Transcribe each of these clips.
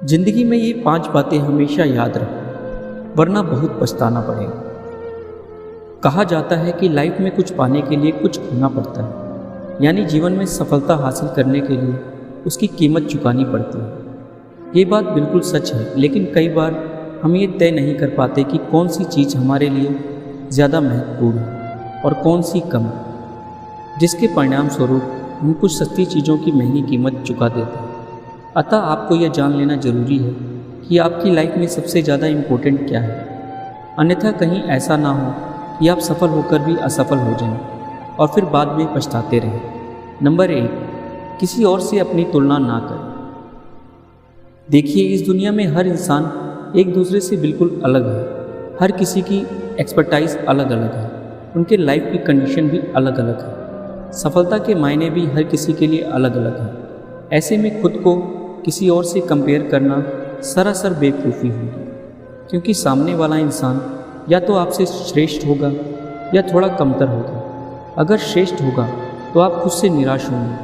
जिंदगी में ये 5 बातें हमेशा याद रखो, वरना बहुत पछताना पड़ेगा। कहा जाता है कि लाइफ में कुछ पाने के लिए कुछ खोना पड़ता है, यानी जीवन में सफलता हासिल करने के लिए उसकी कीमत चुकानी पड़ती है। ये बात बिल्कुल सच है, लेकिन कई बार हम ये तय नहीं कर पाते कि कौन सी चीज़ हमारे लिए ज़्यादा महत्वपूर्ण है और कौन सी कम, जिसके परिणाम स्वरूप हम कुछ सस्ती चीज़ों की महंगी कीमत चुका देते हैं। अतः आपको यह जान लेना जरूरी है कि आपकी लाइफ में सबसे ज़्यादा इम्पोर्टेंट क्या है, अन्यथा कहीं ऐसा ना हो कि आप सफल होकर भी असफल हो जाएं और फिर बाद में पछताते रहें। नंबर 1, किसी और से अपनी तुलना ना करें। देखिए, इस दुनिया में हर इंसान एक दूसरे से बिल्कुल अलग है। हर किसी की एक्सपर्टाइज अलग अलग है, उनके लाइफ की कंडीशन भी अलग अलग है, सफलता के मायने भी हर किसी के लिए अलग अलग है। ऐसे में खुद को किसी और से कंपेयर करना सरासर बेवकूफ़ी होगी, क्योंकि सामने वाला इंसान या तो आपसे श्रेष्ठ होगा या थोड़ा कमतर होगा। अगर श्रेष्ठ होगा तो आप खुद से निराश होंगे,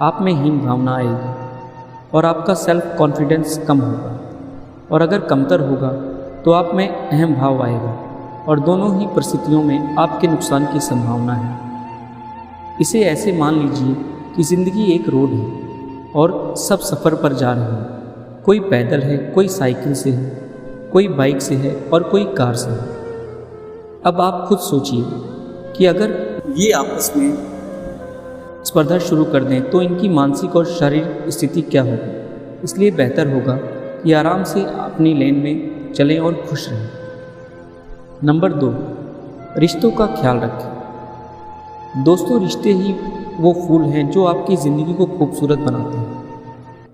आप में हीन भावना आएगी और आपका सेल्फ कॉन्फिडेंस कम होगा। और अगर कमतर होगा तो आप में अहम भाव आएगा और दोनों ही परिस्थितियों में आपके नुकसान की संभावना है। इसे ऐसे मान लीजिए कि ज़िंदगी एक रोड है और सब सफ़र पर जा रहे हैं। कोई पैदल है, कोई साइकिल से है, कोई बाइक से है और कोई कार से है। अब आप खुद सोचिए कि अगर ये आपस में स्पर्धा शुरू कर दें तो इनकी मानसिक और शारीरिक स्थिति क्या होगी। इसलिए बेहतर होगा कि आराम से अपनी लेन में चलें और खुश रहें। नंबर 2, रिश्तों का ख्याल रखें। दोस्तों, रिश्ते ही वो फूल हैं जो आपकी ज़िंदगी को खूबसूरत बनाते हैं,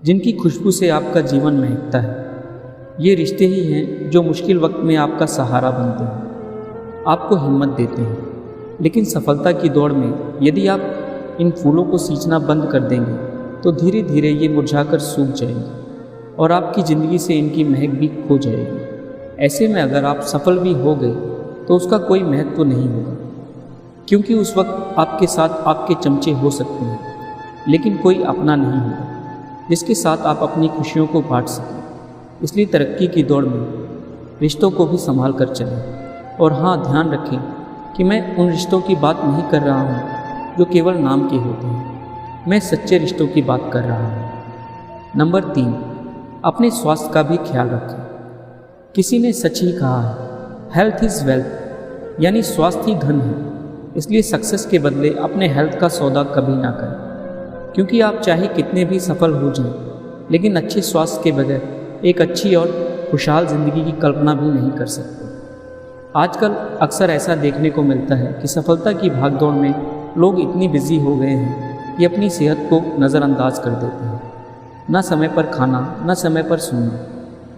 जिनकी खुशबू से आपका जीवन महकता है। ये रिश्ते ही हैं जो मुश्किल वक्त में आपका सहारा बनते हैं, आपको हिम्मत देते हैं। लेकिन सफलता की दौड़ में यदि आप इन फूलों को सींचना बंद कर देंगे तो धीरे धीरे ये मुरझाकर सूख जाएंगे और आपकी ज़िंदगी से इनकी महक भी खो जाएगी। ऐसे में अगर आप सफल भी हो गए तो उसका कोई महत्व नहीं होगा, क्योंकि उस वक्त आपके साथ आपके चमचे हो सकते हैं, लेकिन कोई अपना नहीं होगा जिसके साथ आप अपनी खुशियों को बांट सकें। इसलिए तरक्की की दौड़ में रिश्तों को भी संभाल कर चलें। और हाँ, ध्यान रखें कि मैं उन रिश्तों की बात नहीं कर रहा हूँ जो केवल नाम के होते हैं, मैं सच्चे रिश्तों की बात कर रहा हूँ। नंबर 3, अपने स्वास्थ्य का भी ख्याल रखें। किसी ने सच ही कहा है, हेल्थ इज़ वेल्थ, यानी स्वास्थ्य ही धन है। इसलिए सक्सेस के बदले अपने हेल्थ का सौदा कभी ना करें, क्योंकि आप चाहे कितने भी सफल हो जाएं, लेकिन अच्छे स्वास्थ्य के बगैर एक अच्छी और खुशहाल ज़िंदगी की कल्पना भी नहीं कर सकते। आजकल अक्सर ऐसा देखने को मिलता है कि सफलता की भागदौड़ में लोग इतनी बिजी हो गए हैं कि अपनी सेहत को नज़रअंदाज कर देते हैं। ना समय पर खाना, ना समय पर सोना,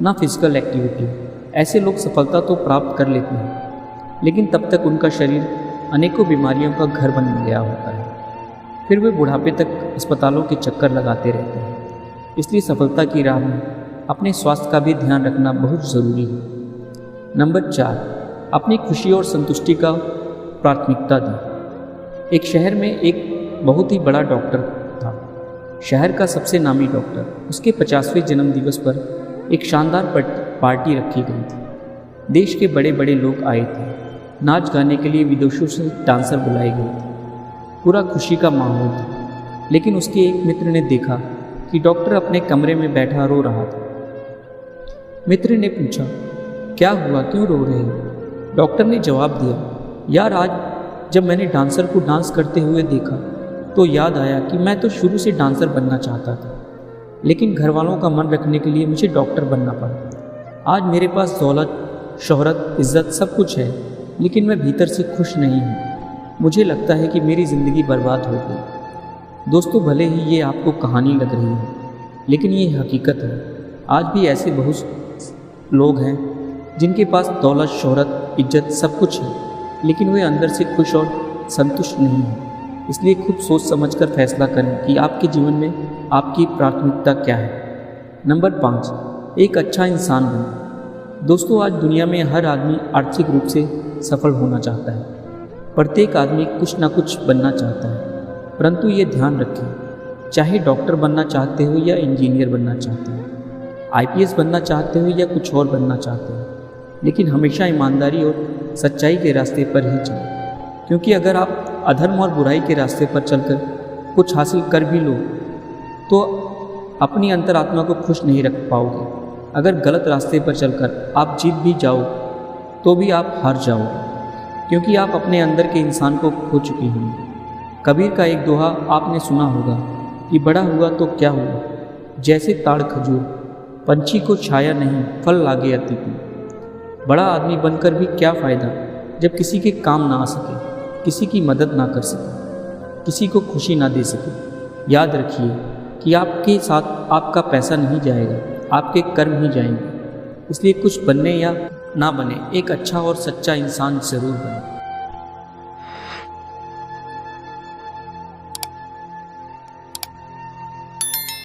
ना फिजिकल एक्टिविटी। ऐसे लोग सफलता तो प्राप्त कर लेते हैं, लेकिन तब तक उनका शरीर अनेकों बीमारियों का घर बन गया होता है। फिर वे बुढ़ापे तक अस्पतालों के चक्कर लगाते रहते हैं। इसलिए सफलता की राह में अपने स्वास्थ्य का भी ध्यान रखना बहुत ज़रूरी है। नंबर 4, अपनी खुशी और संतुष्टि का प्राथमिकता दें। एक शहर में एक बहुत ही बड़ा डॉक्टर था। शहर का सबसे नामी डॉक्टर। उसके 50वें जन्मदिवस पर एक शानदार पार्टी रखी गई थी। देश के बड़े बड़े लोग आए थे। नाच गाने के लिए विदेशों से डांसर बुलाए गए थे। पूरा खुशी का माहौल था। लेकिन उसके एक मित्र ने देखा कि डॉक्टर अपने कमरे में बैठा रो रहा था। मित्र ने पूछा, क्या हुआ, क्यों रो रहे हो? डॉक्टर ने जवाब दिया, यार, आज जब मैंने डांसर को डांस करते हुए देखा तो याद आया कि मैं तो शुरू से डांसर बनना चाहता था, लेकिन घर वालों का मन रखने के लिए मुझे डॉक्टर बनना पड़ा। आज मेरे पास दौलत, शोहरत, इज्जत सब कुछ है, लेकिन मैं भीतर से खुश नहीं हूँ। मुझे लगता है कि मेरी ज़िंदगी बर्बाद हो गई। दोस्तों, भले ही ये आपको कहानी लग रही है, लेकिन ये हकीकत है। आज भी ऐसे बहुत लोग हैं जिनके पास दौलत, शोहरत, इज्जत सब कुछ है, लेकिन वे अंदर से खुश और संतुष्ट नहीं हैं। इसलिए खुद सोच समझकर फैसला करें कि आपके जीवन में आपकी प्राथमिकता क्या है। नंबर 5, एक अच्छा इंसान बनें। दोस्तों, आज दुनिया में हर आदमी आर्थिक रूप से सफल होना चाहता है। प्रत्येक आदमी कुछ ना कुछ बनना चाहता है, परंतु ये ध्यान रखें, चाहे डॉक्टर बनना चाहते हो या इंजीनियर बनना चाहते हो, आईपीएस बनना चाहते हो या कुछ और बनना चाहते हो, लेकिन हमेशा ईमानदारी और सच्चाई के रास्ते पर ही चलो। क्योंकि अगर आप अधर्म और बुराई के रास्ते पर चलकर कुछ हासिल कर भी लो तो अपनी अंतरात्मा को खुश नहीं रख पाओगे। अगर गलत रास्ते पर चलकर आप जीत भी जाओ तो भी आप हार जाओगे, क्योंकि आप अपने अंदर के इंसान को खो चुके होंगे। कबीर का एक दोहा आपने सुना होगा कि बड़ा हुआ तो क्या हुआ, जैसे ताड़ खजूर, पंछी को छाया नहीं फल लागे अति की। बड़ा आदमी बनकर भी क्या फ़ायदा जब किसी के काम ना आ सके, किसी की मदद ना कर सके, किसी को खुशी ना दे सके। याद रखिए कि आपके साथ आपका पैसा नहीं जाएगा, आपके कर्म ही जाएंगे। इसलिए कुछ बनने या ना बने, एक अच्छा और सच्चा इंसान ज़रूर बने।